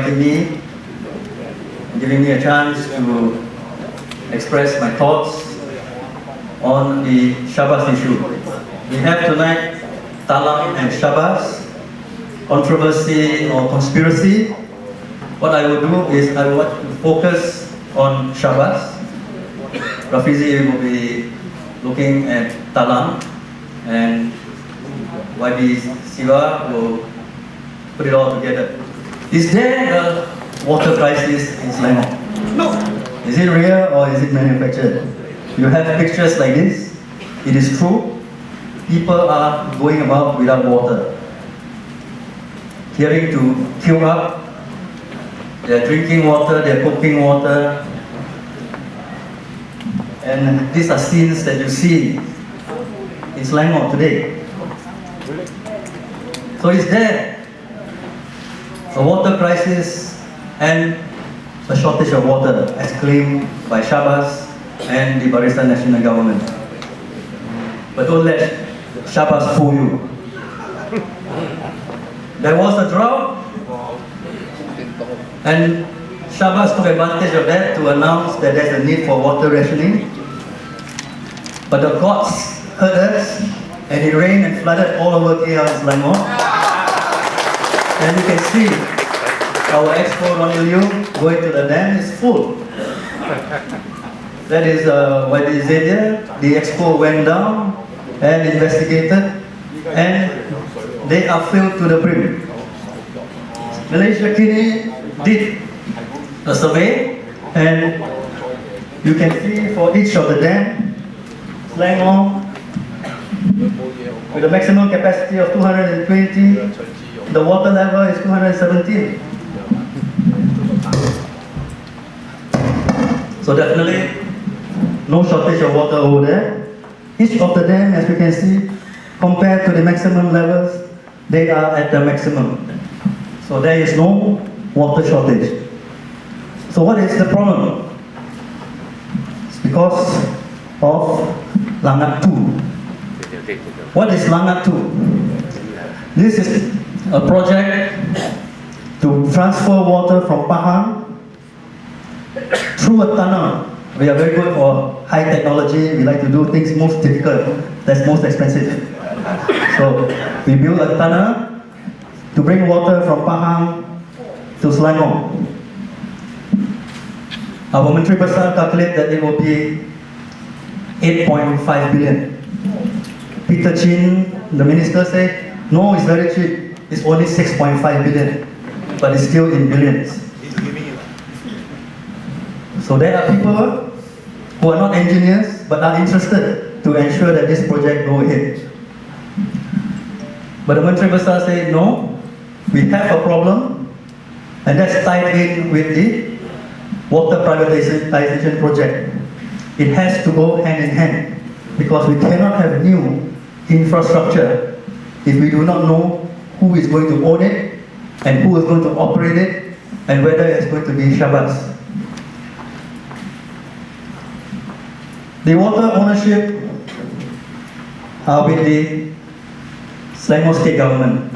inviting me, giving me a chance to express my thoughts on the SYABAS issue. We have tonight TALAM and SYABAS, controversy or conspiracy. What I will do is I want to focus on SYABAS. Rafizi will be looking at TALAM, and YB Siva will put it all together. Is there a water crisis in Leong? No. Is it real or is it manufactured? You have pictures like this. It is true. People are going about without water. Having to queue up. They're drinking water, they're cooking water. And these are scenes that you see in Leong today. So is there a water crisis and a shortage of water as claimed by SYABAS and the Barisan National Government? But don't let SYABAS fool you. There was a drought, and SYABAS took advantage of that to announce that there's a need for water rationing. But the gods heard us, and it rained and flooded all over KL Leong. And you can see our Expo Ronnie Liu going to the dam is full. That is what is there. The Expo went down and investigated, and they are filled to the brim. Malaysia Kini did a survey, and you can see for each of the dam, Leong, with a maximum capacity of 220, the water level is 217. So definitely no shortage of water over there. Each of the dam, as you can see, compared to the maximum levels, they are at the maximum. So there is no water shortage. So what is the problem? It's because of Langat 2. What is Langat 2? This is a project to transfer water from Pahang through a tunnel. We are very good for high technology. We like to do things most difficult, that's most expensive. So we build a tunnel to bring water from Pahang to Leong. Our Menteri Besar calculate that it will be 8.5 billion. Peter Chin, the minister, said, no, it's very cheap. It's only 6.5 billion, but it's still in billions. So there are people who are not engineers, but are interested to ensure that this project go ahead. But the Menteri Besar said, no, we have a problem, and that's tied in with the water privatization project. It has to go hand in hand, because we cannot have new infrastructure if we do not know who is going to own it, and who is going to operate it, and whether it's going to be SYABAS. The water ownership are with the Selangor State Government.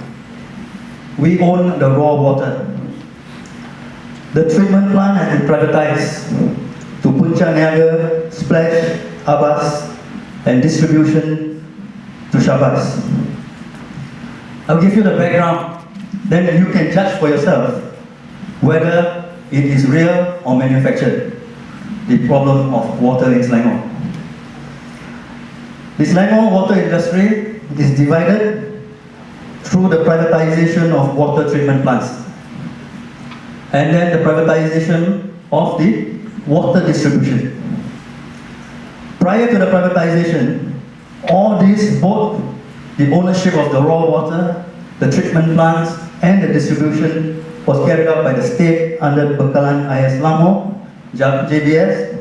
We own the raw water. The treatment plant has been privatized to Puncak Niaga, Splash, Abas, and distribution to SYABAS. I'll give you the background, then you can judge for yourself whether it is real or manufactured, the problem of water in Selangor. The Selangor water industry is divided through the privatization of water treatment plants, and then the privatization of the water distribution. Prior to the privatization, all these, both the ownership of the raw water, the treatment plants, and the distribution was carried out by the state under Bekalan IS Selangor, JBS,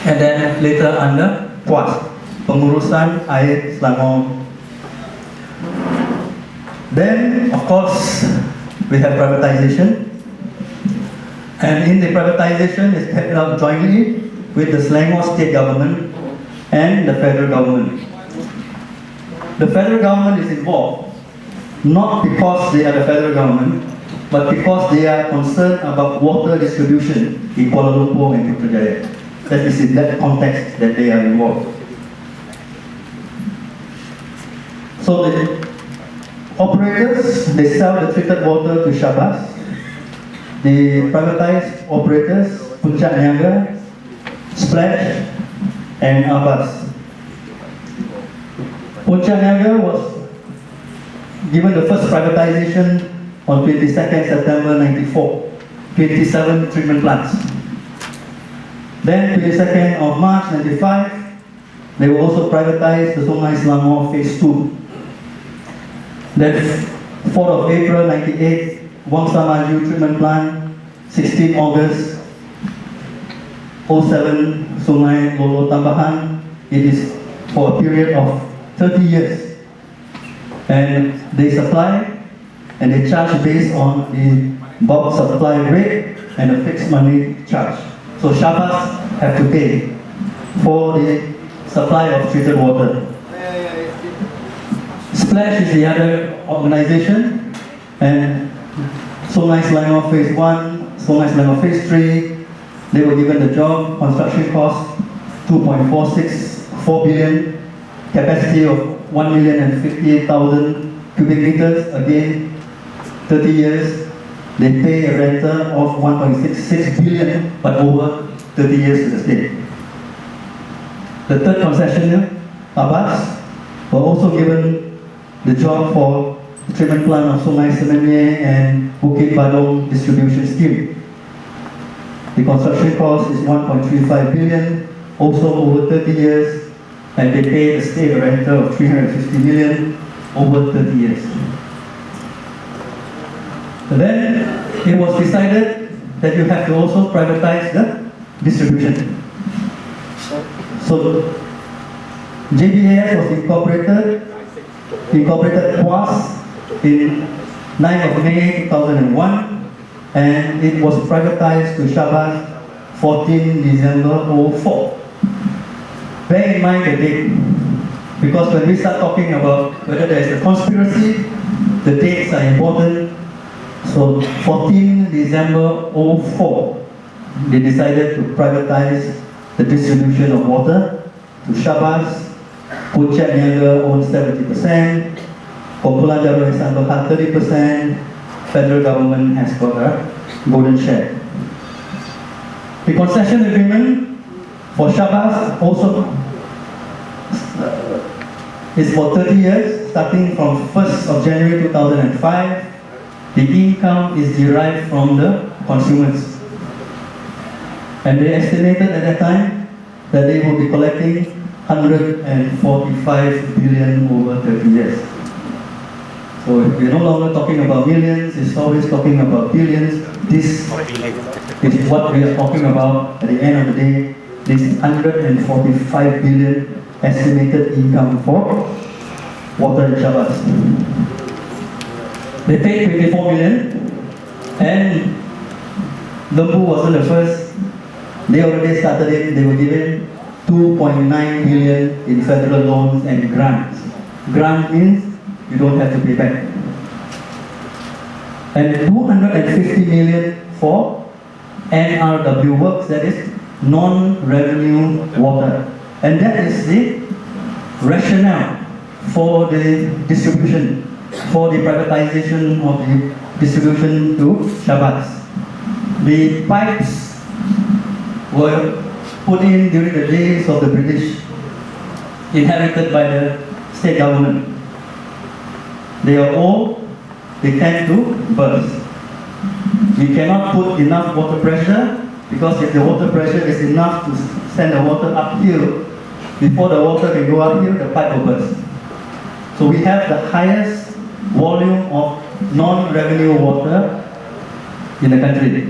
and then later under PUAS, Pengurusan Air Selangor. Then, of course, we have privatization. And in the privatization is carried out jointly with the Selangor State Government and the federal government. The federal government is involved not because they are the federal government, but because they are concerned about water distribution in Kuala Lumpur and Putrajaya. That is in that context that they are involved. So the operators, they sell the treated water to SYABAS. The privatized operators, Puncak Niaga, Splash, and Abbas. Puncak Niaga was given the first privatization on 22nd September 94, 27 treatment plants. Then 22nd of March 95, they will also privatize the Sungai Selangor Phase 2. Then 4th of April 98, Wangsa Maju Treatment Plant, 16 August 07, Sungai Lolo Tambahan. It is for a period of 30 years. And they supply and they charge based on the bulk supply rate and a fixed money charge. So SYABAS have to pay for the supply of treated water. Splash is the other organization, and Sungai Selangor Phase 1, Sungai Selangor Phase 3, they were given the job, construction cost 2.464 billion, capacity of 1,058,000 cubic meters, again 30 years, they pay a rental of 1.66 billion, but over 30 years to the state. The third concessionaire, Abbas, were also given the job for the treatment plant of Sungai Semenye and Bukit Badong distribution scheme. The construction cost is 1.35 billion, also over 30 years, and they pay the state a rental of 350 million over 30 years. Then it was decided that you have to also privatize the distribution. So JBAS was incorporated twice in 9th of May 2001, and it was privatized to SYABAS 14 December 04. Bear in mind the date, because when we start talking about whether there is a conspiracy, the dates are important. So 14 December 04, they decided to privatize the distribution of water to SYABAS. Puncak Niaga owns 70%, Kumpulan Darul Ihsan Berhad 30%, federal government has got a golden share. The concession agreement for SYABAS also is for 30 years, starting from 1st of January 2005. The income is derived from the consumers. And they estimated at that time that they will be collecting 145 billion over 30 years. So we're no longer talking about millions, it's always talking about billions. This is what we are talking about at the end of the day. This 145 billion estimated income for water in SYABAS. They paid 24 million, and Lembu wasn't the first. They already started it. They were given 2.9 billion in federal loans and grants. Grant means you don't have to pay back. And 250 million for NRW works, that is non-revenue water. And that is the rationale for the distribution, for the privatization of the distribution to SYABAS. The pipes were put in during the days of the British, inherited by the state government. They are old, they tend to burst. We cannot put enough water pressure, because if the water pressure is enough to send the water uphill, before the water can go uphill, the pipe will burst. So we have the highest volume of non-revenue water in the country.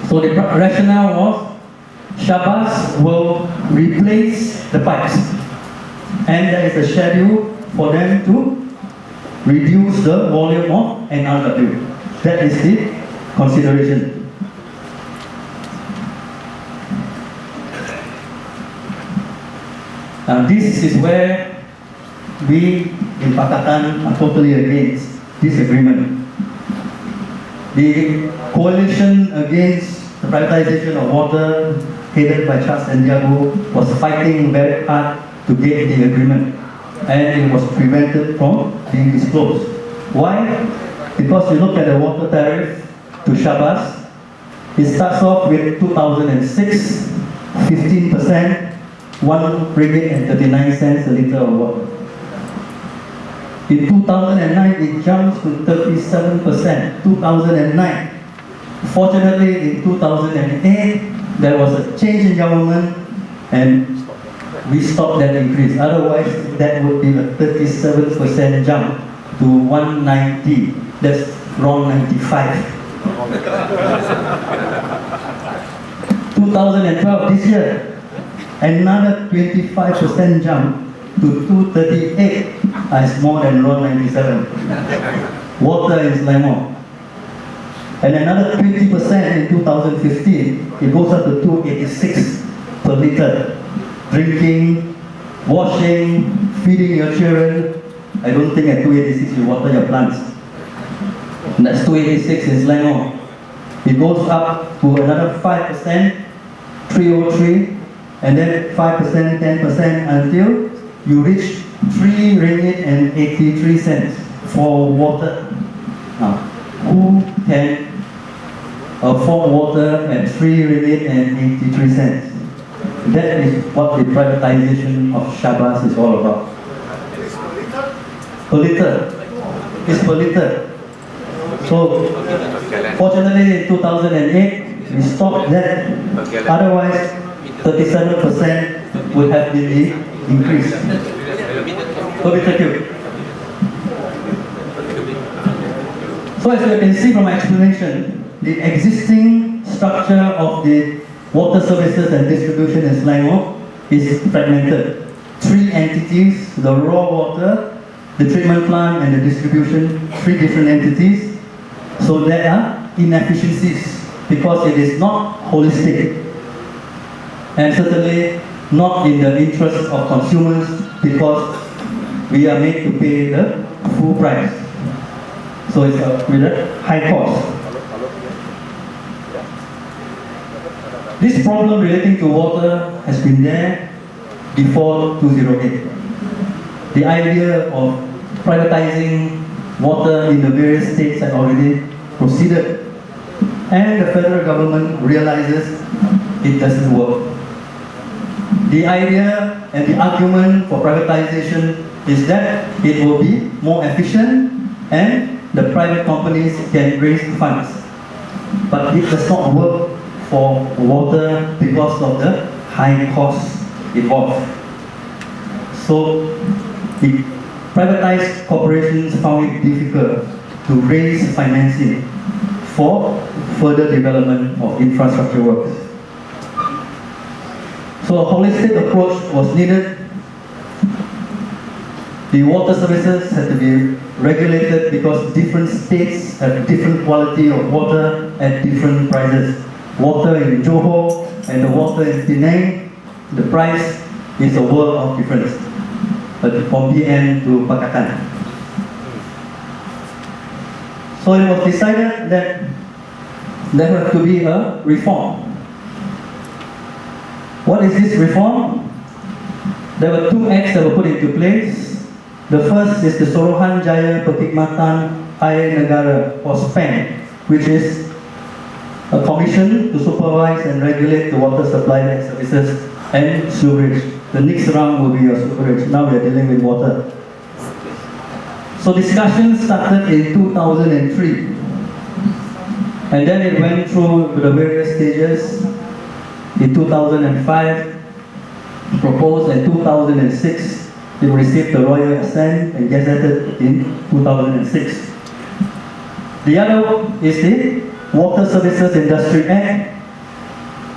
So the rationale was SYABAS will replace the pipes, and there is a schedule for them to reduce the volume of NRW. That is the consideration. Now this is where we in Pakatan are totally against this agreement. The coalition against the privatization of water, headed by Charles Santiago, was fighting very hard to get the agreement, and it was prevented from being disclosed. Why? Because you look at the water tariff to SYABAS, it starts off with 2006, 15%, $1.39 a liter of water. In 2009, it jumps to 37%, 2009. Fortunately, in 2008, there was a change in government and we stopped that increase. Otherwise, that would be a 37% jump to 190. That's wrong 95. 2012, this year, another 25% jump to 238 is more than wrong 97. Water in Leong. And another 20% in 2015, it goes up to 286 per liter. Drinking, washing, feeding your children. I don't think at 286 you water your plants. And that's 286 in Leong. It goes up to another 5%, 303, and then 5%, 10% until you reach 3 ringgit and 83 cents for water. Now, who can afford water at 3 ringgit and 83 cents? That is what the privatization of SYABAS is all about. Per liter. It's per liter. So, fortunately in 2008, we stopped that. Otherwise, 37% would have been the increase. Thank you. So as you can see from my explanation, the existing structure of the water services and distribution in Leong is fragmented. 3 entities, the raw water, the treatment plant and the distribution, 3 different entities. So there are inefficiencies because it is not holistic and certainly not in the interest of consumers because we are made to pay the full price. So it's with a high cost. This problem relating to water has been there before 2008. The idea of privatizing water in the various states had already proceeded, and the federal government realizes it doesn't work. The idea and the argument for privatization is that it will be more efficient and the private companies can raise funds. But it does not work for water because of the high costs involved. So the privatized corporations found it difficult to raise financing for further development of infrastructure works. So a holistic approach was needed. The water services had to be regulated because different states have different quality of water at different prices. Water in Johor and the water in Penang, the price is a world of difference. But from PN to Pakatan. So it was decided that there had to be a reform. What is this reform? There were 2 acts that were put into place. The first is the Suruhan Jaya Perkhidmatan Air Negara, or SPAN, which is a commission to supervise and regulate the water supply and services and sewerage. The next round will be your sewerage. Now we are dealing with water. So discussions started in 2003. And then it went through the various stages. In 2005, proposed in 2006, it received the royal assent and gazetted in 2006. The other is the Water Services Industry Act,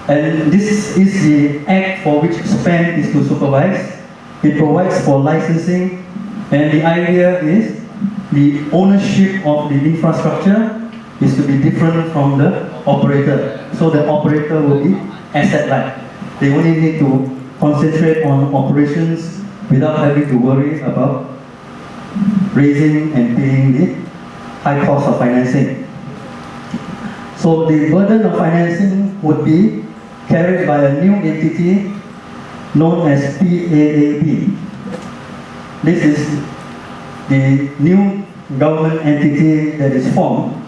and this is the act for which SPAN is to supervise. It provides for licensing, and the idea is the ownership of the infrastructure is to be different from the operator. So the operator will be asset-light. They only need to concentrate on operations without having to worry about raising and paying the high cost of financing. So the burden of financing would be carried by a new entity known as PAAB. This is the new government entity that is formed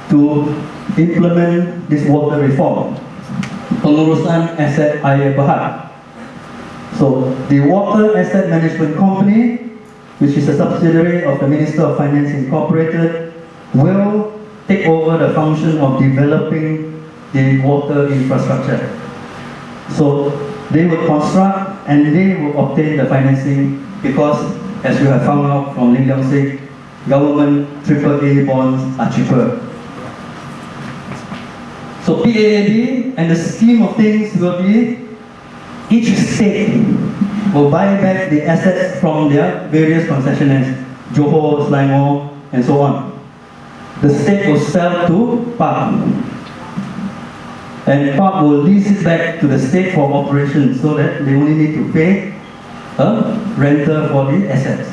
to implement this water reform, Pengurusan Aset Air Berhad. So the Water Asset Management Company, which is a subsidiary of the Minister of Finance Incorporated, will take over the function of developing the water infrastructure. So they will construct and they will obtain the financing because, as you have found out from Leong said, government AAA bonds are cheaper. So PAAB and the scheme of things will be each state will buy back the assets from their various concessionaires, Johor, Selangor, and so on. The state will sell to PAB, and PAB will lease it back to the state for operation so that they only need to pay a rental for the assets.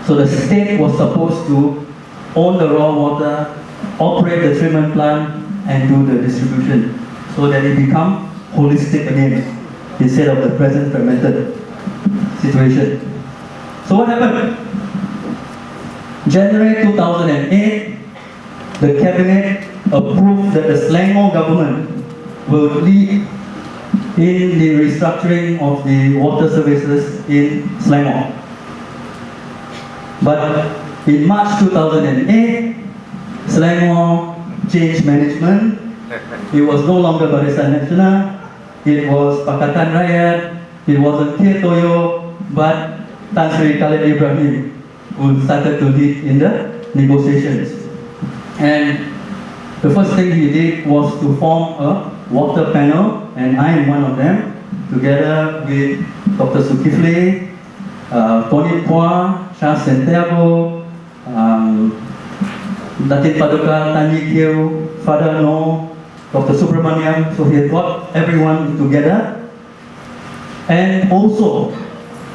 So the state was supposed to own the raw water, operate the treatment plant, and do the distribution so that it become holistic again instead of the present fragmented situation. So what happened? January 2008, the cabinet approved that the Selangor government will lead in the restructuring of the water services in Selangor. But in March 2008, Selangor changed management. It was no longer Barisan Nasional, it was Pakatan Rakyat, it wasn't K. Toyo, but Tan Sri Khalid Ibrahim, who started to lead in the negotiations. And the first thing he did was to form a water panel, and I am one of them, together with Dr. Zulkifli, Tony Pua, Charles Santiago, Datin Paduka, Tanyi Kieu, Father No, Dr. Subramaniam. So he had got everyone together, and also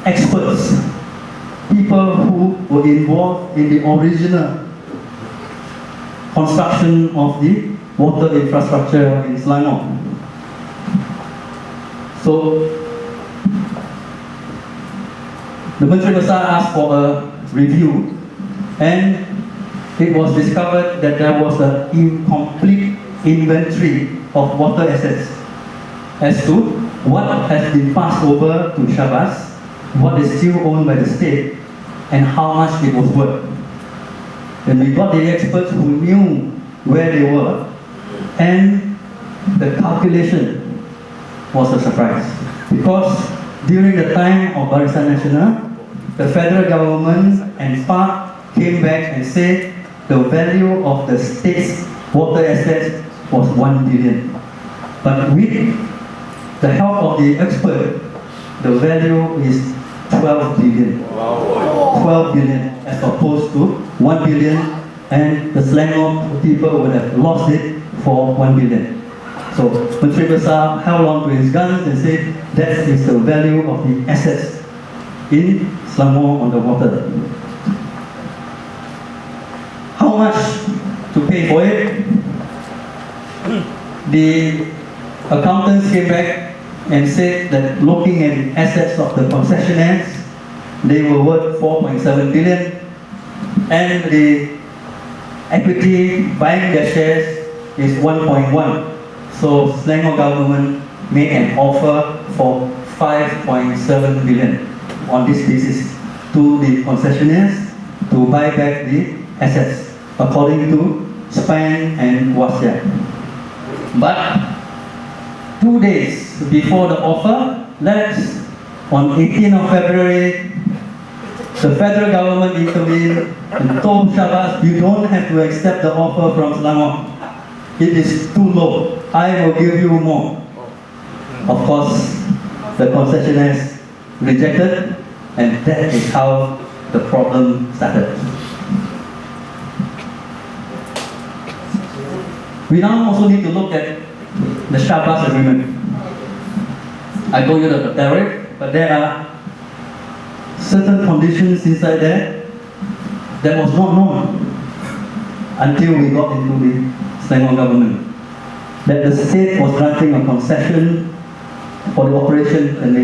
experts, people who were involved in the original construction of the water infrastructure in Selangor. So the Menteri Besar asked for a review, and it was discovered that there was an incomplete inventory of water assets as to what has been passed over to SYABAS, what is still owned by the state, and how much it was worth. And we got the experts who knew where they were, and the calculation was a surprise. Because during the time of Barisan Nasional, the federal government and PAB came back and said the value of the state's water assets was 1 billion. But with the help of the expert, the value is 12 billion. Wow. 12 billion as opposed to 1 billion, and the Selangor people would have lost it for 1 billion. So Menteri Besar held on to his guns and said that is the value of the assets in Selangor on the water. How much to pay for it? The accountants came back and said that looking at the assets of the concessionaires, they were worth 4.7 billion, and the equity buying their shares is 1.1. So Selangor government made an offer for 5.7 billion on this basis to the concessionaires to buy back the assets according to Spain and Wasia. But 2 days before the offer, that's on 18th of February, the federal government intervened and told SYABAS, you don't have to accept the offer from Selangor. It is too low. I will give you more. Of course, the concessionaires rejected, and that is how the problem started. We now also need to look at the SYABAS agreement. I told you the tariff, but there are certain conditions inside there that was not known. until we got into the Selangor government. That the state was granting a concession for the operation and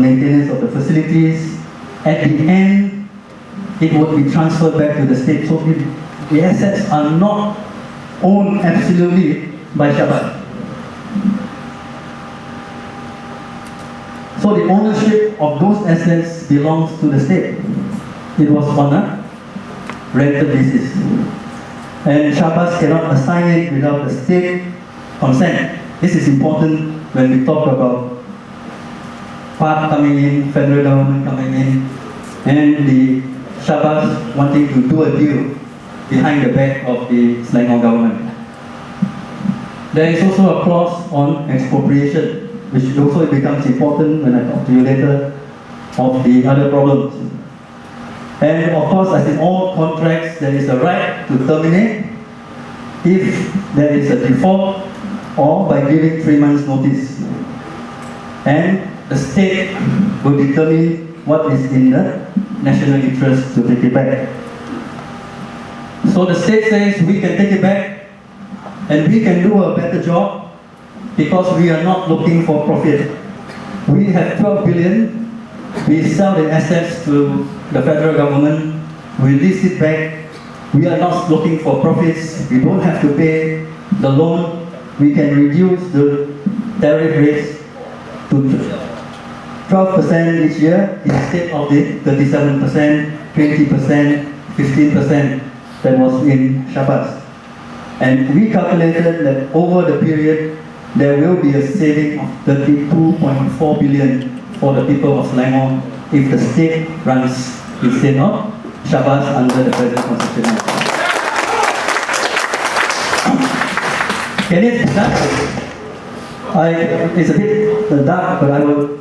maintenance of the facilities. At the end, it would be transferred back to the state. So the assets are not owned absolutely by SYABAS. So the ownership of those assets belongs to the state. It was on a rental basis. And SYABAS cannot assign it without the state consent. This is important when we talk about FARC coming in, federal government coming in, and the SYABAS wanting to do a deal behind the back of the Selangor government. There is also a clause on expropriation, which also becomes important when I talk to you later of the other problems. And of course, as in all contracts, there is a right to terminate if there is a default or by giving 3 months notice. And the state will determine what is in the national interest to take it back. So the state says we can take it back and we can do a better job because we are not looking for profit. We have 12 billion, we sell the assets to the federal government, we lease it back, we are not looking for profits, we don't have to pay the loan, we can reduce the tariff rates to 12% each year instead of the 37%, 20%, 15% that was in SYABAS. And we calculated that over the period, there will be a saving of 32.4 billion for the people of Selangor if the state runs instead of SYABAS under the present constitution. Can it be done? It's a bit dark, but I will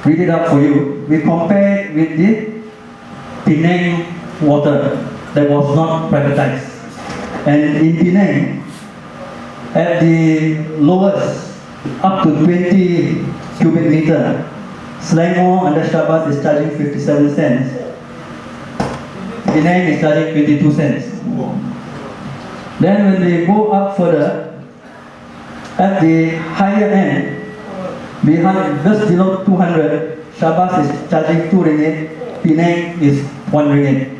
read it out for you. We compared with the Penang water that was not privatized. And in Penang, at the lowest, up to 20 cubic meter, Selangor under SYABAS is charging 57 cents. Penang is charging 22 cents. Then when they go up further, at the higher end, behind just below 200, SYABAS is charging 2 ringgit, Penang is 1 ringgit.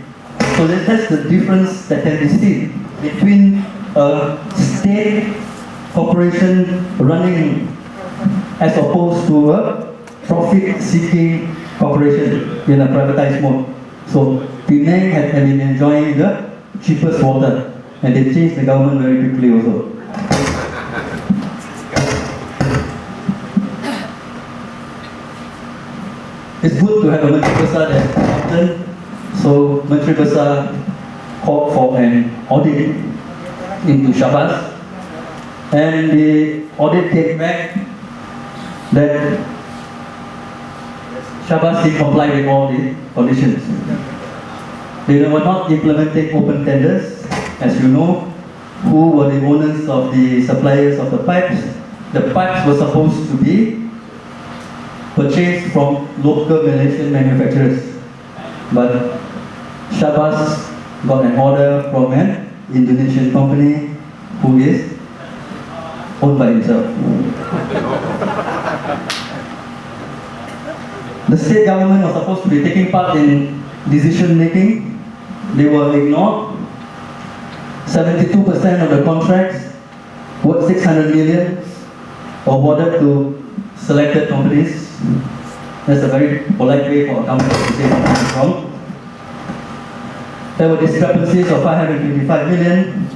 So that's the difference that can be seen between a state corporation running as opposed to a profit-seeking corporation in a privatized mode. So Penang had been enjoying the cheapest water, and they changed the government very quickly also. It's good to have a Menteri Besar that's competent, so Menteri Besar called for an audit into SYABAS, and the audit came back that SYABAS did comply with all the conditions. They were not implementing open tenders. As you know, who were the owners of the suppliers of the pipes? The pipes were supposed to be purchased from local Malaysian manufacturers, but SYABAS got an order from an Indonesian company who is owned by himself. The state government was supposed to be taking part in decision making. They were ignored. 72% of the contracts worth 600 million awarded to selected companies. That's a very polite way for a company to say something wrong. There were discrepancies of 525 million.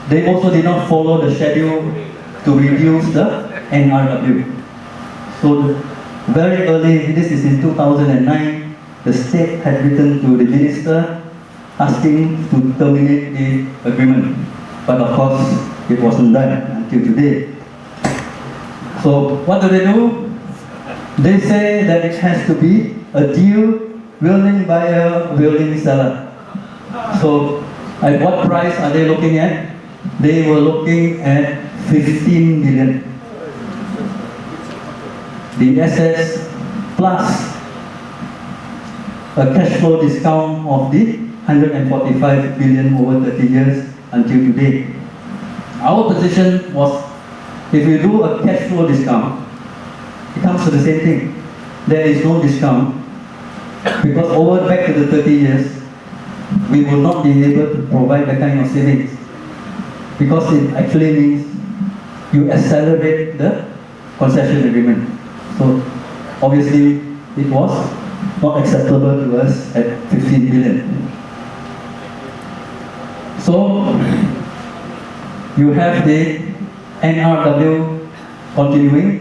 They also did not follow the schedule to reduce the NRW. So very early, this is in 2009, the state had written to the minister asking to terminate the agreement. But of course, it wasn't done until today. So what do? They say that it has to be a deal, willing buyer, willing seller. So at what price are they looking at? They were looking at 15 million. The assets plus a cash flow discount of the 145 billion over 30 years until today. Our position was, if you do a cash flow discount, it comes to the same thing. There is no discount because over back to the 30 years, we will not be able to provide that kind of savings because it actually means you accelerate the concession agreement. So obviously it was not acceptable to us at 15 billion. So you have the NRW continuing.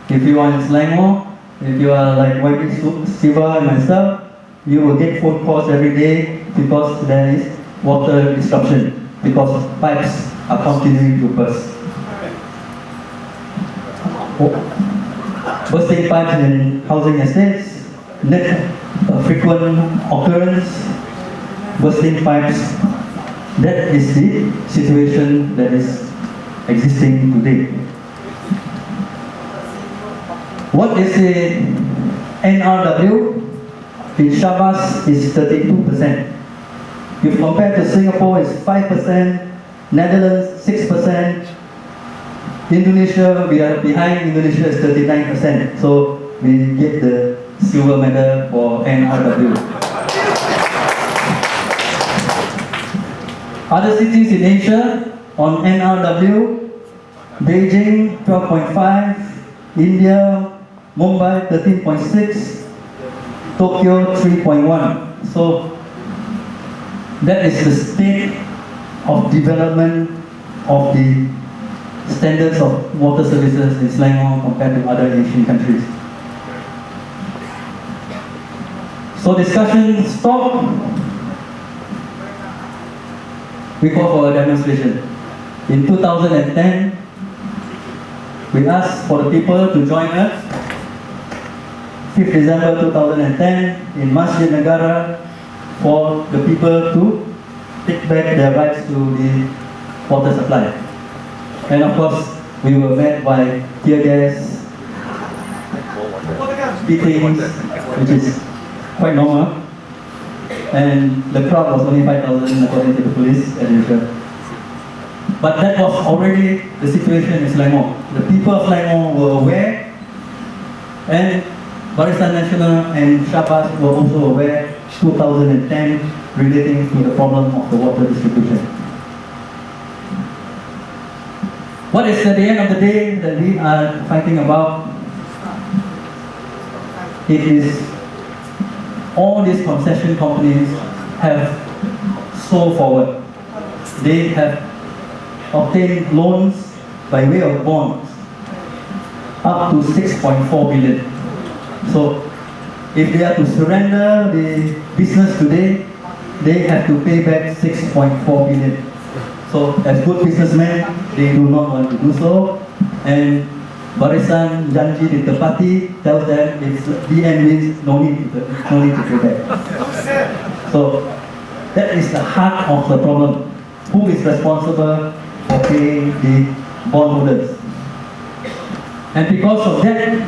If you are in Selangor, if you are like YB Siva and myself, you will get phone calls every day because there is water disruption, because pipes are continuing to burst. Bursting pipes in housing estates, frequent occurrence, bursting pipes. That is the situation that is existing today. What is the NRW? In SYABAS is 32%. If compared to Singapore, it's 5%, Netherlands 6%, Indonesia, we are behind Indonesia is 39%. So we get the silver medal for NRW. Other cities in Asia on NRW, Beijing 12.5, India, Mumbai 13.6, Tokyo 3.1. So that is the state of development of the standards of water services in Selangor compared to other Asian countries. So discussion stop. We call for a demonstration. In 2010, we asked for the people to join us. 5th December 2010 in Masjid Negara for the people to take back their rights to the water supply. And of course, we were met by tear gas, beatings, which is quite normal. And the crowd was only 5,000 according to the police as usual. But that was already the situation in Selangor. The people of Selangor were aware, and Barisan Nasional and SYABAS were also aware 2010 relating to the problem of the water distribution. What is at the end of the day that we are fighting about? It is all these concession companies have sold forward. They have obtained loans by way of bonds up to 6.4 billion. So if they are to surrender the business today, they have to pay back 6.4 billion. So as good businessmen, they do not want to do so. And Barisan Janji Ditepati tells them if the end means no need to pay back. So that is the heart of the problem. Who is responsible for paying the bondholders? And because of that,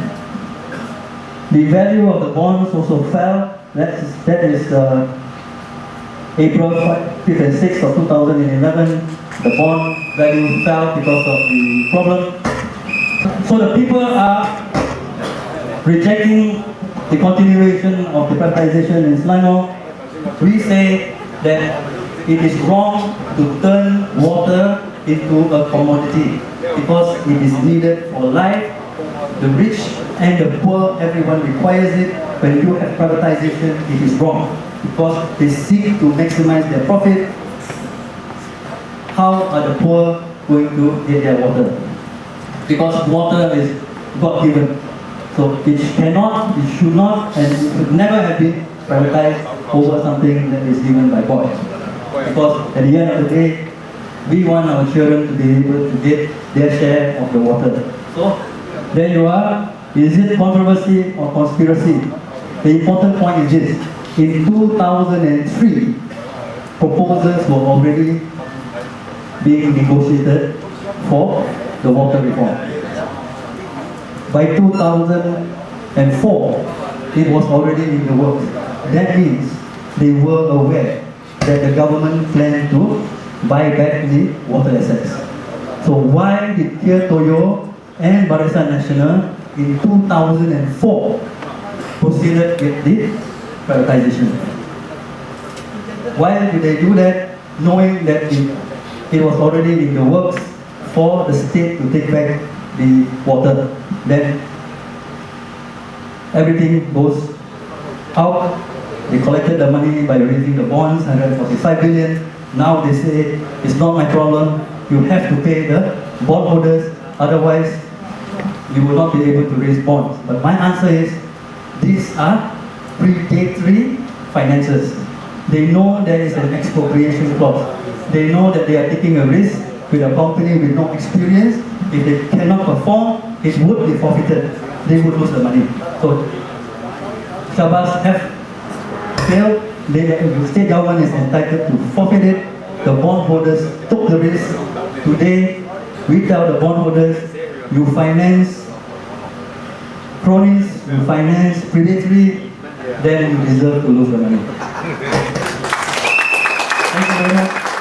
the value of the bonds also fell. That is April 5th and 6th of 2011. The bond value fell because of the problem. So the people are rejecting the continuation of the privatization in Selangor. We say that it is wrong to turn water into a commodity because it is needed for life. The rich and the poor, everyone requires it. When you have privatization, it is wrong because they seek to maximize their profit. How are the poor going to get their water? Because water is God-given. So it cannot, it should not, and it should never have been privatized over something that is given by God. Because at the end of the day, we want our children to be able to get their share of the water. So there you are. Is it controversy or conspiracy? The important point is this. In 2003, proposals were already being negotiated for the water reform. By 2004, it was already in the works. That means they were aware that the government planned to buy back the water assets. So why did Kia Toyo and Barisan Nasional in 2004 proceeded with the privatization? Why did they do that, knowing that it was already in the works for the state to take back the water? Then everything goes out. They collected the money by raising the bonds, 145 billion. Now they say, it's not my problem, you have to pay the bondholders, otherwise you will not be able to raise bonds. But my answer is, these are predatory finances. They know there is an expropriation clause. They know that they are taking a risk with a company with no experience. If they cannot perform, it would be forfeited. They would lose the money. So SYABAS have failed. The state government is entitled to forfeit it. The bondholders took the risk. Today, without the bondholders, you finance cronies, you finance predatory, then you deserve to lose the money. Thank you very much.